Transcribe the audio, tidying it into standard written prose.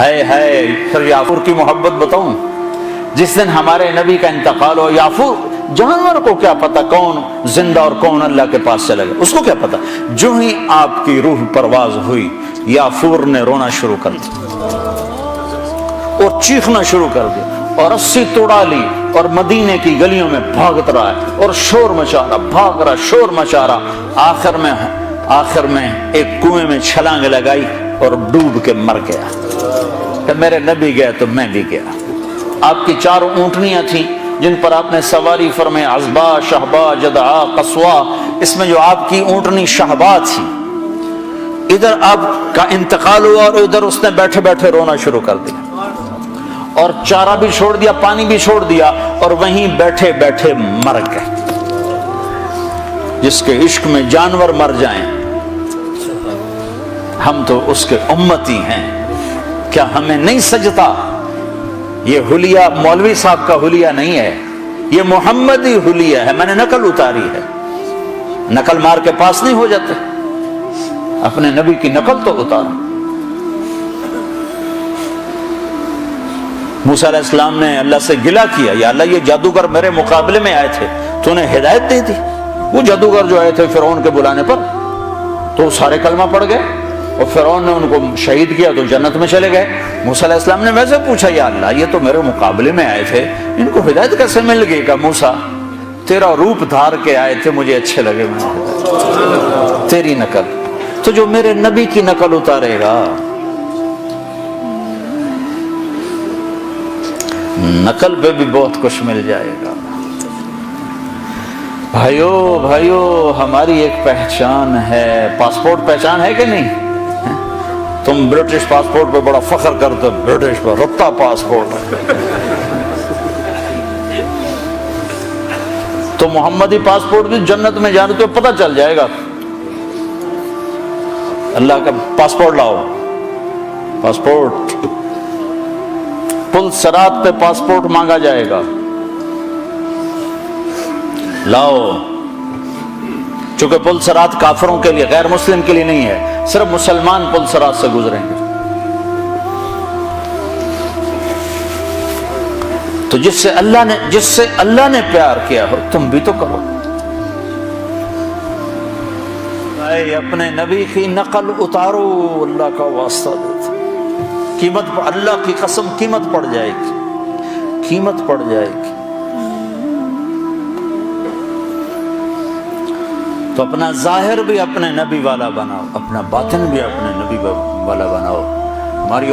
ہے پھر یافور کی محبت بتاؤں؟ جس دن ہمارے نبی کا انتقال ہو، یافور جانور کو کیا پتا کون زندہ اور کون اللہ کے پاس چلے گا، اس کو کیا پتا؟ جو ہی آپ کی روح پرواز ہوئی، یافور نے رونا شروع کر دیا اور چیخنا شروع کر دیا اور رسی توڑا لی اور مدینے کی گلیوں میں بھاگت رہا ہے اور شور مچا رہا، بھاگ رہا، شور مچا رہا، آخر میں ایک کنویں میں چھلانگ لگائی اور ڈوب کے مر گیا۔ کہ میرے نبی گئے تو میں بھی گیا۔ آپ کی 4 اونٹنیاں تھیں جن پر آپ نے سواری فرمائی، عزبا، شہبا، جدعا، قصوا۔ اس میں جو آپ کی اونٹنی شہبا تھی، ادھر آپ کا انتقال ہوا اور ادھر اس نے بیٹھے بیٹھے رونا شروع کر دیا اور چارہ بھی چھوڑ دیا، پانی بھی چھوڑ دیا اور وہیں بیٹھے بیٹھے مر گئے۔ جس کے عشق میں جانور مر جائیں، ہم تو اس کے امتی ہیں، کیا ہمیں نہیں سجتا؟ یہ حلیہ مولوی صاحب کا حلیہ نہیں ہے، یہ محمدی حلیہ ہے، میں نے نقل اتاری ہے۔ نقل مار کے پاس نہیں ہو جاتے، اپنے نبی کی نقل تو اتارو۔ موسیٰ علیہ السلام نے اللہ سے گلہ کیا، یا اللہ یہ جادوگر میرے مقابلے میں آئے تھے، تو انہیں ہدایت دی تھی۔ وہ جادوگر جو آئے تھے فرعون کے بلانے پر، تو سارے کلمہ پڑھ گئے اور فرعون نے ان کو شہید کیا تو جنت میں چلے گئے۔ موسیٰ علیہ السلام نے ویسے پوچھا، یا اللہ یہ تو میرے مقابلے میں آئے تھے، ان کو ہدایت کیسے مل گئی؟ کہ موسیٰ تیرا روپ دھار کے آئے تھے، مجھے اچھے لگے، میں نے تیری نقل۔ تو جو میرے نبی کی نقل اتارے گا، نقل پہ بھی بہت کچھ مل جائے گا۔ بھائیو ہماری ایک پہچان ہے، پاسپورٹ پہچان ہے کہ نہیں؟ تم برٹش پاسپورٹ پہ بڑا فخر کرتے ہو، برٹش پر رتا پاسپورٹ، تو محمدی پاسپورٹ بھی جنت میں جانے تو پتہ چل جائے گا۔ اللہ کا پاسپورٹ لاؤ، پاسپورٹ پل صراط پہ پاسپورٹ مانگا جائے گا، لاؤ۔ چونکہ پل صراط کافروں کے لیے، غیر مسلم کے لیے نہیں ہے، صرف مسلمان پل صراط سے گزریں گے۔ تو جس سے اللہ نے پیار کیا ہو، تم بھی تو کرو۔ اپنے نبی کی نقل اتارو، اللہ کا واسطہ دیتا، قیمت اللہ کی قسم قیمت پڑ جائے گی، قیمت پڑ جائے گی۔ تو اپنا ظاہر بھی اپنے نبی والا بناؤ، اپنا باطن بھی اپنے نبی والا بناؤ۔ ہماری